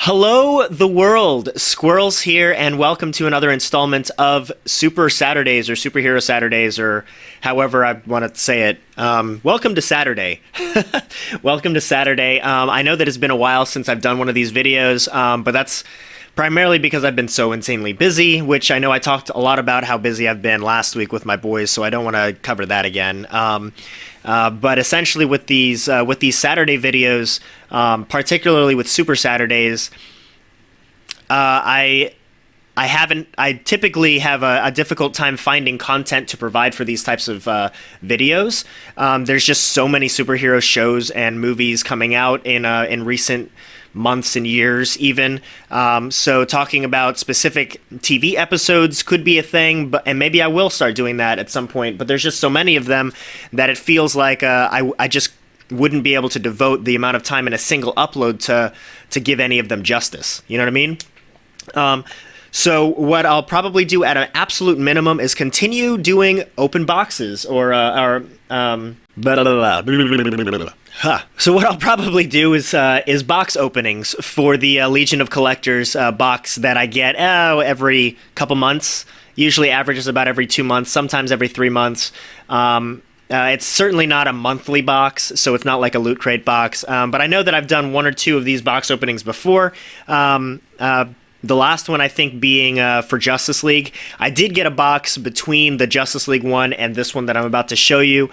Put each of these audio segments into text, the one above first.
Hello, the world. Squirrels here, and welcome to another installment of Super Saturdays or Superhero Saturdays, or however I want to say it. Welcome to Saturday. Welcome to Saturday. I know that it's been a while since I've done one of these videos, but that's primarily because I've been so insanely busy, which I know I talked a lot about how busy I've been last week with my boys, so I don't want to cover that again. But essentially with these Saturday videos, particularly with Super Saturdays, I typically have a difficult time finding content to provide for these types of videos. There's just so many superhero shows and movies coming out in recent months and years even. So talking about specific TV episodes could be a thing, and maybe I will start doing that at some point, but there's just so many of them that it feels like I just wouldn't be able to devote the amount of time in a single upload to give any of them justice. You know what I mean? So what I'll probably do at an absolute minimum is continue doing open boxes or So what I'll probably do is box openings for the Legion of Collectors box that I get every couple months. Usually averages about every 2 months, sometimes every 3 months. It's certainly not a monthly box, so it's not like a Loot Crate box. But I know that I've done 1 or 2 of these box openings before. The last one, I think, being for Justice League. I did get a box between the Justice League one and this one that I'm about to show you.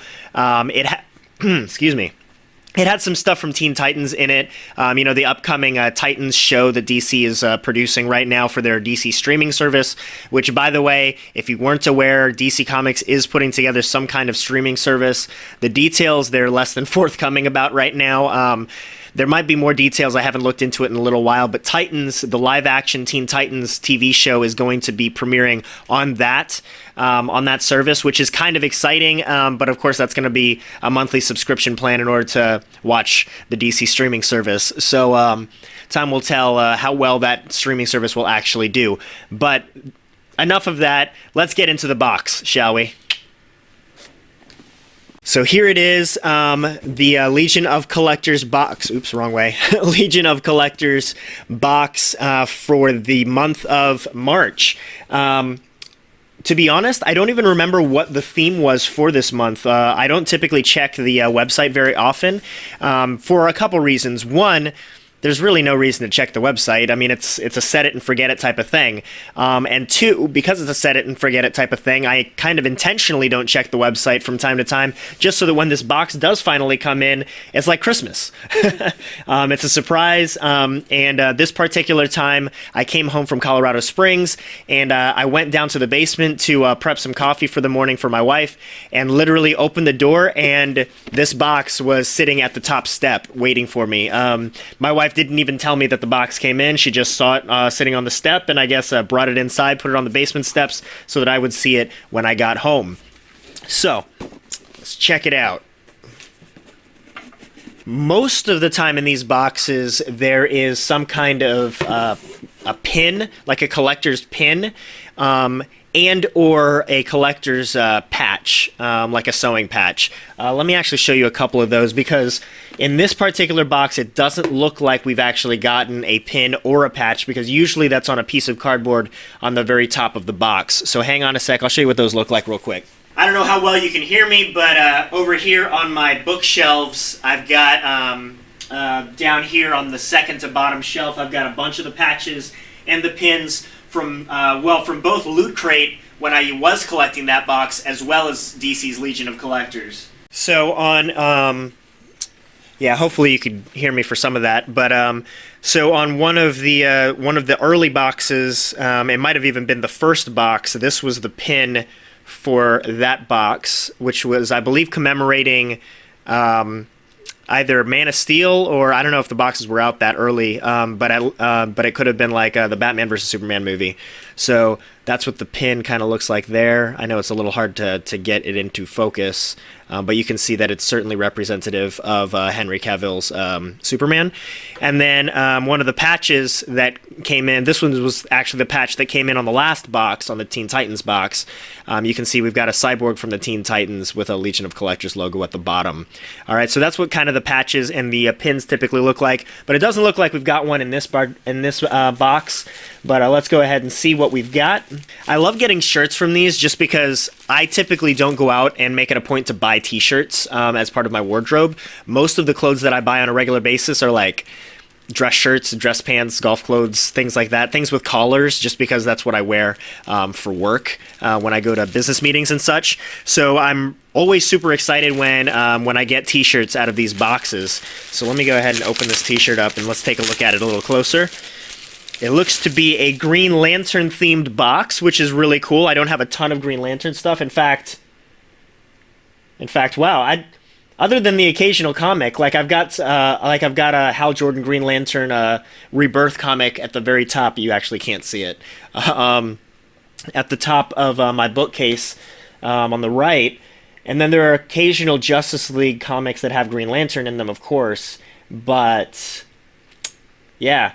Excuse me. It had some stuff from Teen Titans in it. The upcoming Titans show that DC is producing right now for their DC streaming service, which, by the way, if you weren't aware, DC Comics is putting together some kind of streaming service. The details, they're less than forthcoming about right now. There might be more details. I haven't looked into it in a little while, but Titans, the live-action Teen Titans TV show, is going to be premiering on that service, which is kind of exciting. But of course, that's going to be a monthly subscription plan in order to watch the DC streaming service. So time will tell how well that streaming service will actually do. But enough of that. Let's get into the box, shall we? So here it is, the Legion of Collectors box. Oops, wrong way. Legion of Collectors box for the month of March. To be honest, I don't even remember what the theme was for this month. I don't typically check the website very often for a couple reasons. One, there's really no reason to check the website. I mean, it's a set it and forget it type of thing. And two, because it's a set it and forget it type of thing, I kind of intentionally don't check the website from time to time, just so that when this box does finally come in, it's like Christmas. It's a surprise. And this particular time, I came home from Colorado Springs, and I went down to the basement to prep some coffee for the morning for my wife, and literally opened the door, and this box was sitting at the top step waiting for me. My wife didn't even tell me that the box came in. She just saw it sitting on the step, and I guess brought it inside, put it on the basement steps so that I would see it when I got home. So, let's check it out. Most of the time in these boxes, there is some kind of a pin, like a collector's pin, and or a collector's patch, like a sewing patch. Let me actually show you a couple of those, because in this particular box, it doesn't look like we've actually gotten a pin or a patch, because usually that's on a piece of cardboard on the very top of the box. So hang on a sec, I'll show you what those look like real quick. I don't know how well you can hear me, but over here on my bookshelves, I've got, down here on the second to bottom shelf, I've got a bunch of the patches and the pins from both Loot Crate, when I was collecting that box, as well as DC's Legion of Collectors. So on, yeah, hopefully you could hear me for some of that, but so on one of the early boxes, it might have even been the first box, this was the pin for that box, which was, I believe, commemorating either Man of Steel, or I don't know if the boxes were out that early, but it could have been like the Batman vs. Superman movie. So that's what the pin kind of looks like there. I know it's a little hard to get it into focus, but you can see that it's certainly representative of Henry Cavill's Superman. And then one of the patches that came in, this one was actually the patch that came in on the last box, on the Teen Titans box. You can see we've got a Cyborg from the Teen Titans with a Legion of Collectors logo at the bottom. All right, so that's what kind of the patches and the pins typically look like, but it doesn't look like we've got one in this box. But let's go ahead and see what we've got. I love getting shirts from these just because I typically don't go out and make it a point to buy t-shirts as part of my wardrobe. Most of the clothes that I buy on a regular basis are like dress shirts, dress pants, golf clothes, things like that. Things with collars, just because that's what I wear for work when I go to business meetings and such. So I'm always super excited when I get t-shirts out of these boxes. So let me go ahead and open this t-shirt up and let's take a look at it a little closer. It looks to be a Green Lantern themed box, which is really cool. I don't have a ton of Green Lantern stuff. In fact, wow, other than the occasional comic, like I've got a Hal Jordan Green Lantern Rebirth comic at the very top. You actually can't see it. At the top of my bookcase on the right. And then there are occasional Justice League comics that have Green Lantern in them, of course. But yeah.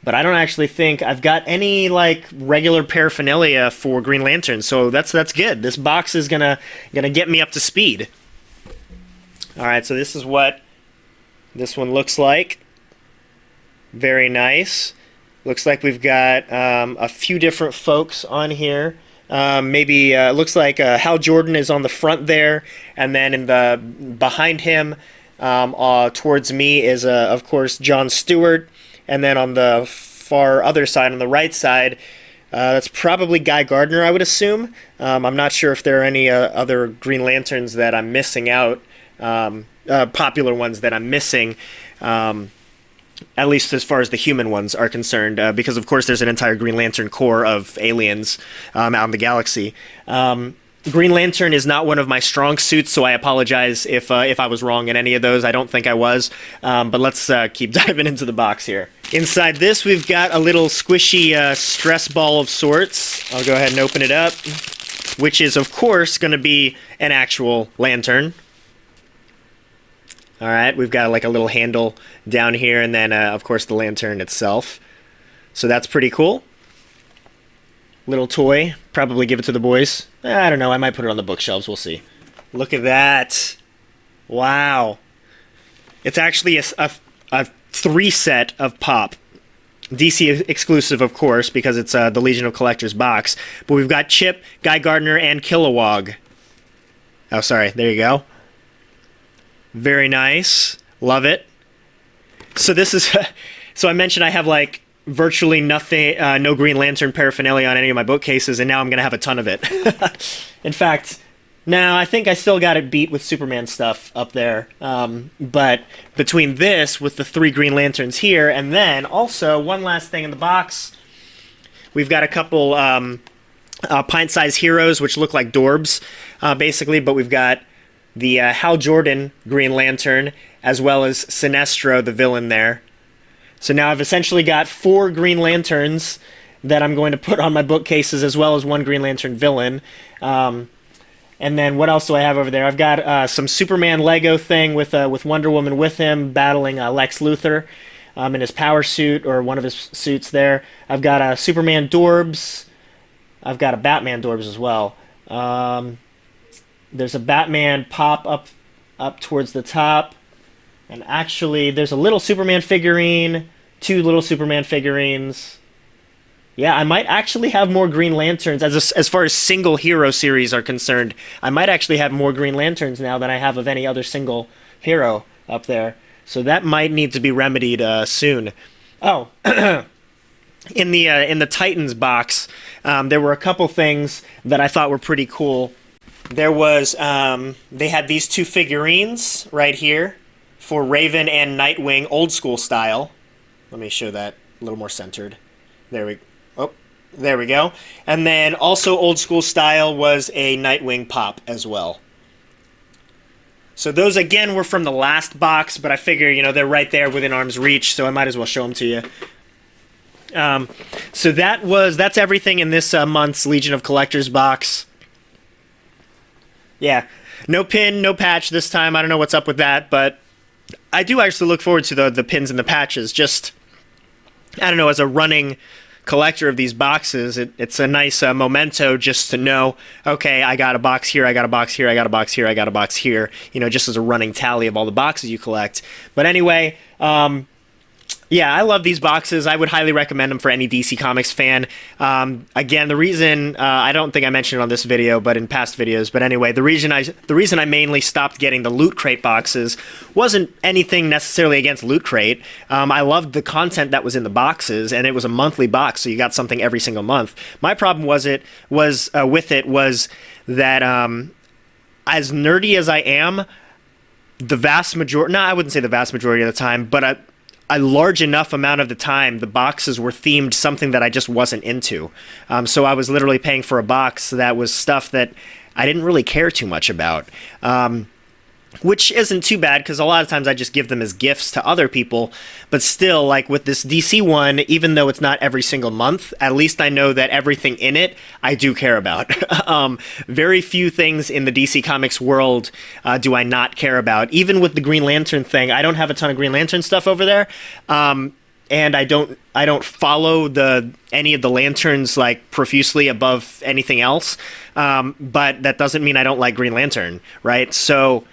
But I don't actually think I've got any like regular paraphernalia for Green Lantern, so that's good. This box is gonna get me up to speed. All right, so this is what this one looks like. Very nice. Looks like we've got a few different folks on here. Maybe looks like Hal Jordan is on the front there, and then in the behind him, towards me is of course John Stewart. And then on the far other side, on the right side, that's probably Guy Gardner, I would assume. I'm not sure if there are any other Green Lanterns that I'm missing out, popular ones that I'm missing, at least as far as the human ones are concerned, because of course there's an entire Green Lantern corps of aliens out in the galaxy. Green Lantern is not one of my strong suits, so I apologize if I was wrong in any of those. I don't think I was, but let's keep diving into the box here. Inside this, we've got a little squishy stress ball of sorts. I'll go ahead and open it up, which is, of course, going to be an actual lantern. All right, we've got like a little handle down here, and then, of course, the lantern itself. So that's pretty cool. Little toy. Probably give it to the boys. I don't know. I might put it on the bookshelves. We'll see. Look at that. Wow. It's actually a 3-set of Pop. DC exclusive, of course, because it's the Legion of Collectors box. But we've got Chip, Guy Gardner, and Kilowog. Oh, sorry. There you go. Very nice. Love it. So this is... so I mentioned I have, like, virtually nothing, no Green Lantern paraphernalia on any of my bookcases, and now I'm going to have a ton of it. In fact, no, I think I still got it beat with Superman stuff up there. But between this, with the 3 Green Lanterns here, and then also, one last thing in the box, we've got a couple pint-sized heroes, which look like Dorbs, basically, but we've got the Hal Jordan Green Lantern, as well as Sinestro, the villain there. So now I've essentially got 4 Green Lanterns that I'm going to put on my bookcases, as well as 1 Green Lantern villain. And then what else do I have over there? I've got some Superman Lego thing with Wonder Woman with him battling Lex Luthor in his power suit, or one of his suits there. I've got Superman Dorbs. I've got a Batman Dorbs as well. There's a Batman Pop up towards the top. And actually, there's a little Superman figurine, 2 little Superman figurines. Yeah, I might actually have more Green Lanterns. As far as single hero series are concerned, I might actually have more Green Lanterns now than I have of any other single hero up there. So that might need to be remedied soon. Oh, in the Titans box, there were a couple things that I thought were pretty cool. There was, they had these 2 figurines right here, for Raven and Nightwing, old school style. Let me show that a little more centered. There we go. And then also old school style was a Nightwing Pop as well. So those again were from the last box, but I figure, you know, they're right there within arm's reach, so I might as well show them to you. So that's everything in this month's Legion of Collectors box. Yeah, no pin, no patch this time. I don't know what's up with that, but I do actually look forward to the pins and the patches. Just, I don't know, as a running collector of these boxes, it's a nice memento just to know, okay, I got a box here, I got a box here, I got a box here, I got a box here, you know, just as a running tally of all the boxes you collect. But anyway, yeah, I love these boxes. I would highly recommend them for any DC Comics fan. Again, the reason I don't think I mentioned it on this video, but in past videos. But anyway, the reason I mainly stopped getting the Loot Crate boxes wasn't anything necessarily against Loot Crate. I loved the content that was in the boxes, and it was a monthly box, so you got something every single month. My problem was that as nerdy as I am, the vast majority, no, I wouldn't say the vast majority of the time, but a large enough amount of the time, the boxes were themed something that I just wasn't into. So I was literally paying for a box that was stuff that I didn't really care too much about. Which isn't too bad, because a lot of times I just give them as gifts to other people. But still, like with this DC one, even though it's not every single month, at least I know that everything in it I do care about. Very few things in the DC Comics world do I not care about. Even with the Green Lantern thing, I don't have a ton of Green Lantern stuff over there. And I don't follow any of the Lanterns like profusely above anything else. But that doesn't mean I don't like Green Lantern, right? So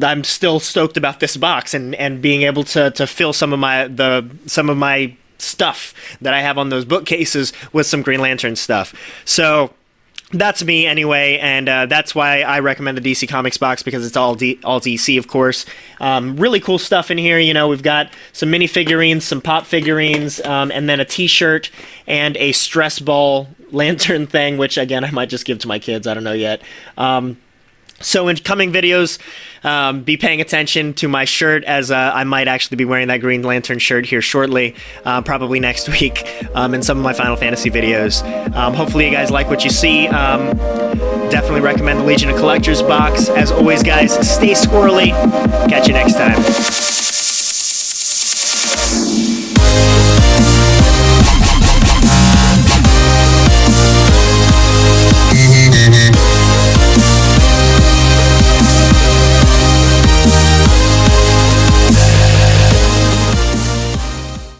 I'm still stoked about this box and being able to fill some of my stuff that I have on those bookcases with some Green Lantern stuff. So that's me anyway, and that's why I recommend the DC Comics box, because it's all DC, of course. Really cool stuff in here. You know, we've got some minifigurines, some pop figurines, and then a T-shirt and a stress ball lantern thing, which again I might just give to my kids. I don't know yet. So in coming videos, be paying attention to my shirt, as I might actually be wearing that Green Lantern shirt here shortly, probably next week, in some of my Final Fantasy videos. Hopefully you guys like what you see. Definitely recommend the Legion of Collectors box. As always, guys, stay squirrely. Catch you next time.